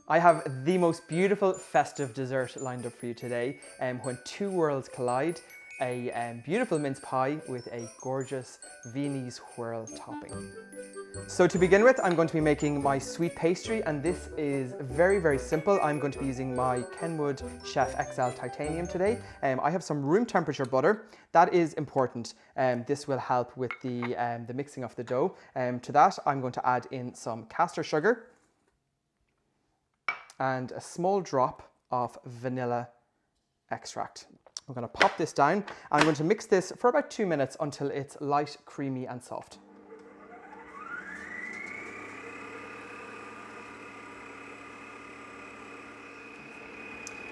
I have the most beautiful festive dessert lined up for you today, when two worlds collide, a beautiful mince pie with a gorgeous Viennese whirl topping. So to begin with, I'm going to be making my sweet pastry, and this is very, very simple. I'm going to be using my Kenwood Chef XL Titanium today. I have some room temperature butter. That is important. This will help with the mixing of the dough. To that, I'm going to add in some caster sugar and a small drop of vanilla extract. I'm going to pop this down, and I'm going to mix this for about 2 minutes until it's light, creamy and soft.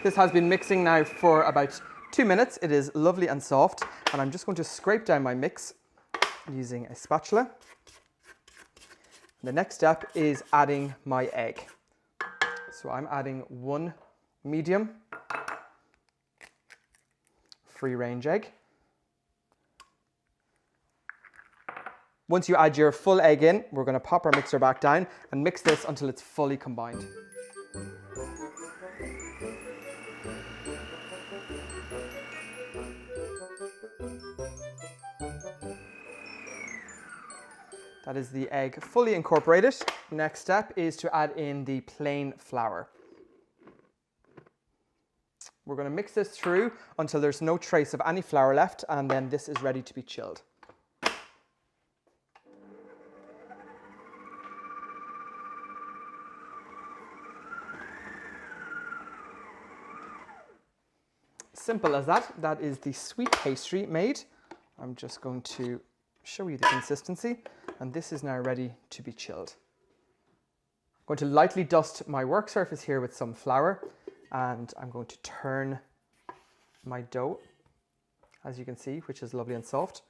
This has been mixing now for about 2 minutes. It is lovely and soft, and I'm just going to scrape down my mix using a spatula. The next step is adding my egg. So I'm adding 1 medium free-range egg. Once you add your full egg in, we're going to pop our mixer back down and mix this until it's fully combined. That is the egg fully incorporated. Next step is to add in the plain flour. We're going to mix this through until there's no trace of any flour left, and then this is ready to be chilled. Simple as that. That is the sweet pastry made. I'm just going to show you the consistency, and this is now ready to be chilled. I'm going to lightly dust my work surface here with some flour, and I'm going to turn my dough, as you can see, which is lovely and soft.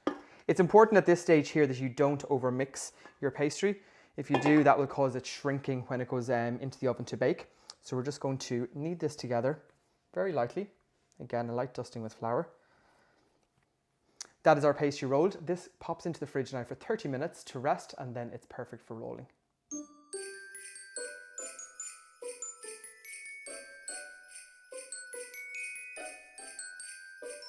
It's important at this stage here that you don't overmix your pastry. If you do, that will cause it shrinking when it goes into the oven to bake. So we're just going to knead this together very lightly. Again, a light dusting with flour. That is our pastry rolled. This pops into the fridge now for 30 minutes to rest, and then it's perfect for rolling.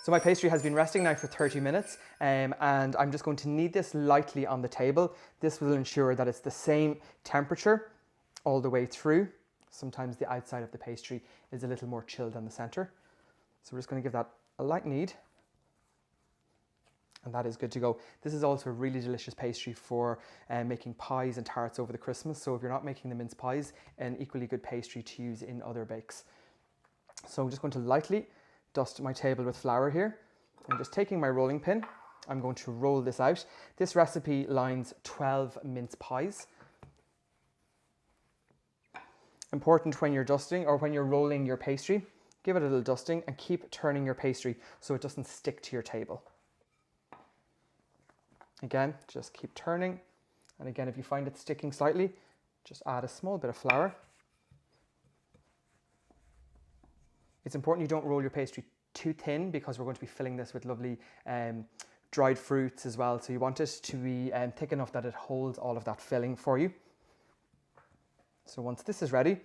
So my pastry has been resting now for 30 minutes, and I'm just going to knead this lightly on the table. This will ensure that it's the same temperature all the way through. Sometimes the outside of the pastry is a little more chilled than the center. So we're just going to give that a light knead. And that is good to go. This is also a really delicious pastry for making pies and tarts over the Christmas. So if you're not making the mince pies, an equally good pastry to use in other bakes. So I'm just going to lightly dust my table with flour here. I'm just taking my rolling pin. I'm going to roll this out. This recipe lines 12 mince pies. Important when you're dusting or when you're rolling your pastry, give it a little dusting and keep turning your pastry so it doesn't stick to your table. Again, just keep turning. And again, if you find it sticking slightly, just add a small bit of flour. It's important you don't roll your pastry too thin because we're going to be filling this with lovely dried fruits as well. So you want it to be thick enough that it holds all of that filling for you. So once this is ready,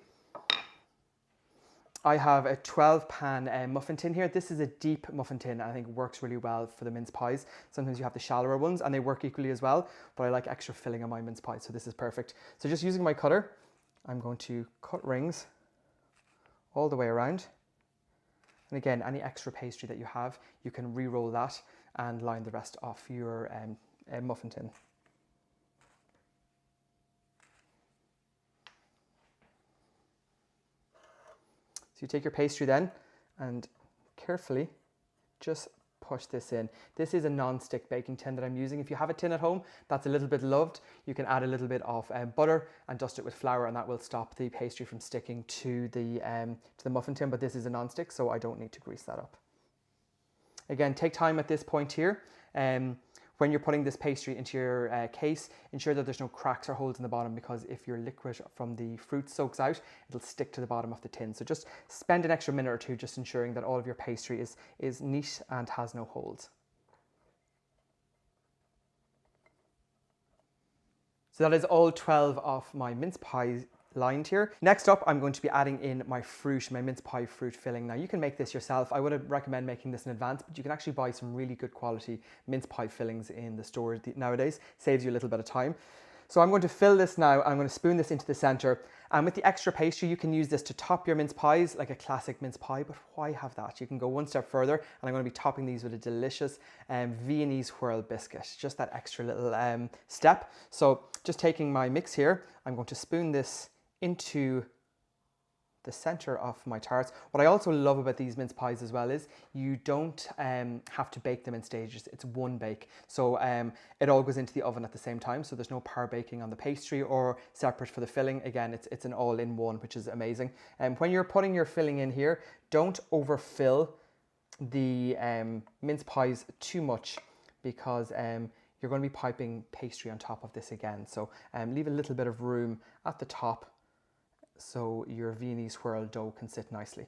I have a 12-pan muffin tin here. This is a deep muffin tin, and I think works really well for the mince pies. Sometimes you have the shallower ones and they work equally as well, but I like extra filling on my mince pies, so this is perfect. So just using my cutter, I'm going to cut rings all the way around. And again, any extra pastry that you have, you can re-roll that and line the rest off your muffin tin. So you take your pastry then and carefully just push this in. This is a non-stick baking tin that I'm using. If you have a tin at home that's a little bit loved, you can add a little bit of butter and dust it with flour, and that will stop the pastry from sticking to the muffin tin, but this is a non-stick, so I don't need to grease that up. Again, take time at this point here. When you're putting this pastry into your case, ensure that there's no cracks or holes in the bottom, because if your liquid from the fruit soaks out, it'll stick to the bottom of the tin. So just spend an extra minute or two just ensuring that all of your pastry is neat and has no holes. So that is all 12 of my mince pies lined here. Next up, I'm going to be adding in my fruit, my mince pie fruit filling. Now you can make this yourself. I would recommend making this in advance, but you can actually buy some really good quality mince pie fillings in the store nowadays. Saves you a little bit of time. So I'm going to fill this now. I'm going to spoon this into the center. And with the extra pastry, you can use this to top your mince pies like a classic mince pie, but why have that? You can go one step further, and I'm going to be topping these with a delicious Viennese Whirl biscuit. Just that extra little step. So just taking my mix here, I'm going to spoon this into the center of my tarts. What I also love about these mince pies as well is you don't have to bake them in stages. It's one bake. So it all goes into the oven at the same time. So there's no par baking on the pastry or separate for the filling. Again, it's an all-in-one, which is amazing. When you're putting your filling in here, don't overfill the mince pies too much, because you're going to be piping pastry on top of this again. So leave a little bit of room at the top so your Viennese Whirl dough can sit nicely.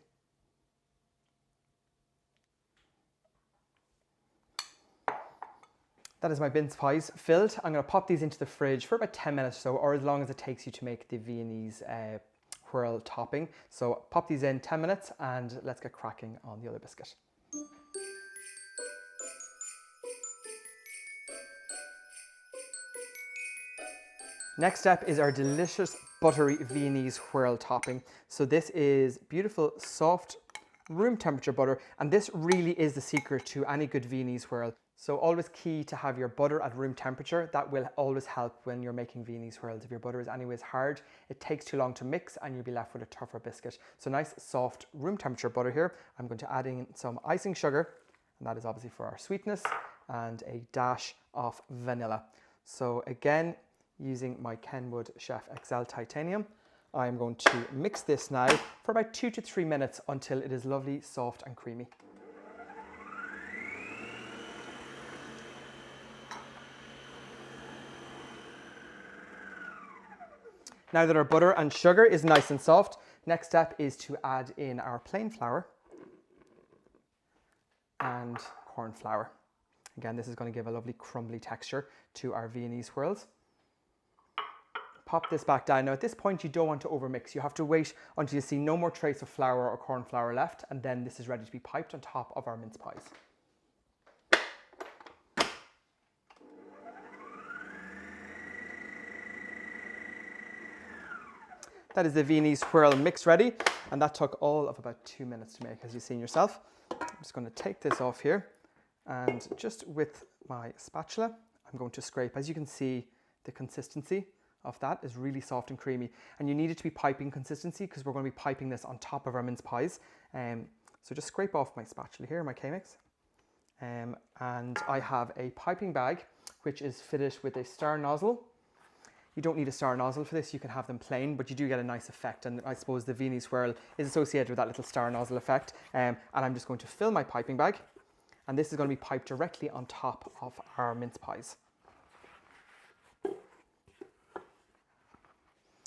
That is my mince pies filled. I'm going to pop these into the fridge for about 10 minutes or so, or as long as it takes you to make the Viennese Whirl topping. So pop these in 10 minutes and let's get cracking on the other biscuit. Next step is our delicious buttery Viennese Whirl topping. So this is beautiful, soft, room temperature butter, and this really is the secret to any good Viennese Whirl. So always key to have your butter at room temperature. That will always help when you're making Viennese Whirls. If your butter is anyways hard, it takes too long to mix and you'll be left with a tougher biscuit. So nice, soft, room temperature butter here. I'm going to add in some icing sugar, and that is obviously for our sweetness, and a dash of vanilla. So again, using my Kenwood Chef XL Titanium, I'm going to mix this now for about 2 to 3 minutes until it is lovely, soft and creamy. Now that our butter and sugar is nice and soft, next step is to add in our plain flour and corn flour. Again, this is going to give a lovely crumbly texture to our Viennese Whirls. Pop this back down. Now at this point you don't want to overmix. You have to wait until you see no more trace of flour or corn flour left, and then this is ready to be piped on top of our mince pies. That is the Viennese Whirl mix ready, and that took all of about 2 minutes to make, as you've seen yourself. I'm just going to take this off here, and just with my spatula I'm going to scrape. As you can see, the consistency of that is really soft and creamy, and you need it to be piping consistency because we're going to be piping this on top of our mince pies. So just scrape off my spatula here, my K-mix, and I have a piping bag which is fitted with a star nozzle. You don't need a star nozzle for this, you can have them plain, but you do get a nice effect, and I suppose the Viennese Whirl is associated with that little star nozzle effect. And I'm just going to fill my piping bag, and this is going to be piped directly on top of our mince pies.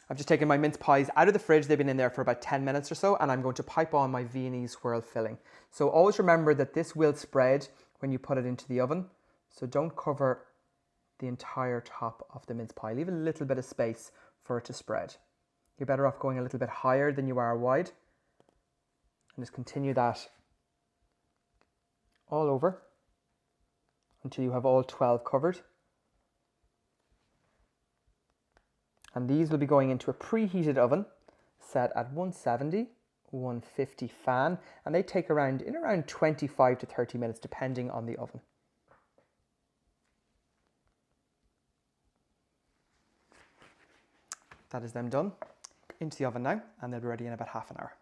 I've just taken my mince pies out of the fridge. They've been in there for about 10 minutes or so, and I'm going to pipe on my Viennese Whirl filling. So always remember that this will spread when you put it into the oven. So don't cover the entire top of the mince pie. Leave a little bit of space for it to spread. You're better off going a little bit higher than you are wide. And just continue that all over until you have all 12 covered. And these will be going into a preheated oven set at 170, 150 fan, and they take around 25 to 30 minutes depending on the oven. That is them done. Into the oven now, and they'll be ready in about half an hour.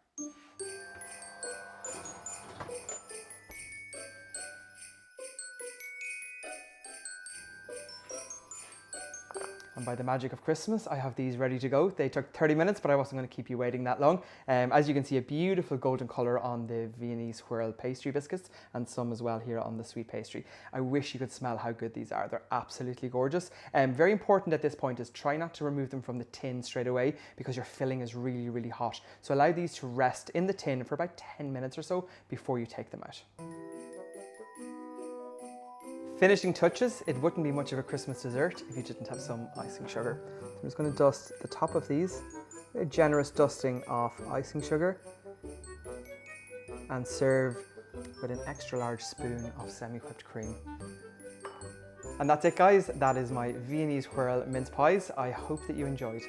And by the magic of Christmas, I have these ready to go. They took 30 minutes, but I wasn't going to keep you waiting that long. As you can see, a beautiful golden colour on the Viennese Whirl pastry biscuits, and some as well here on the sweet pastry. I wish you could smell how good these are. They're absolutely gorgeous. Very important at this point is try not to remove them from the tin straight away, because your filling is really, really hot. So allow these to rest in the tin for about 10 minutes or so before you take them out. Finishing touches, it wouldn't be much of a Christmas dessert if you didn't have some icing sugar. So I'm just going to dust the top of these A generous dusting of icing sugar, and serve with an extra large spoon of semi-whipped cream. And that's it, guys. That is my Viennese Whirl Mince Pies. I hope that you enjoyed.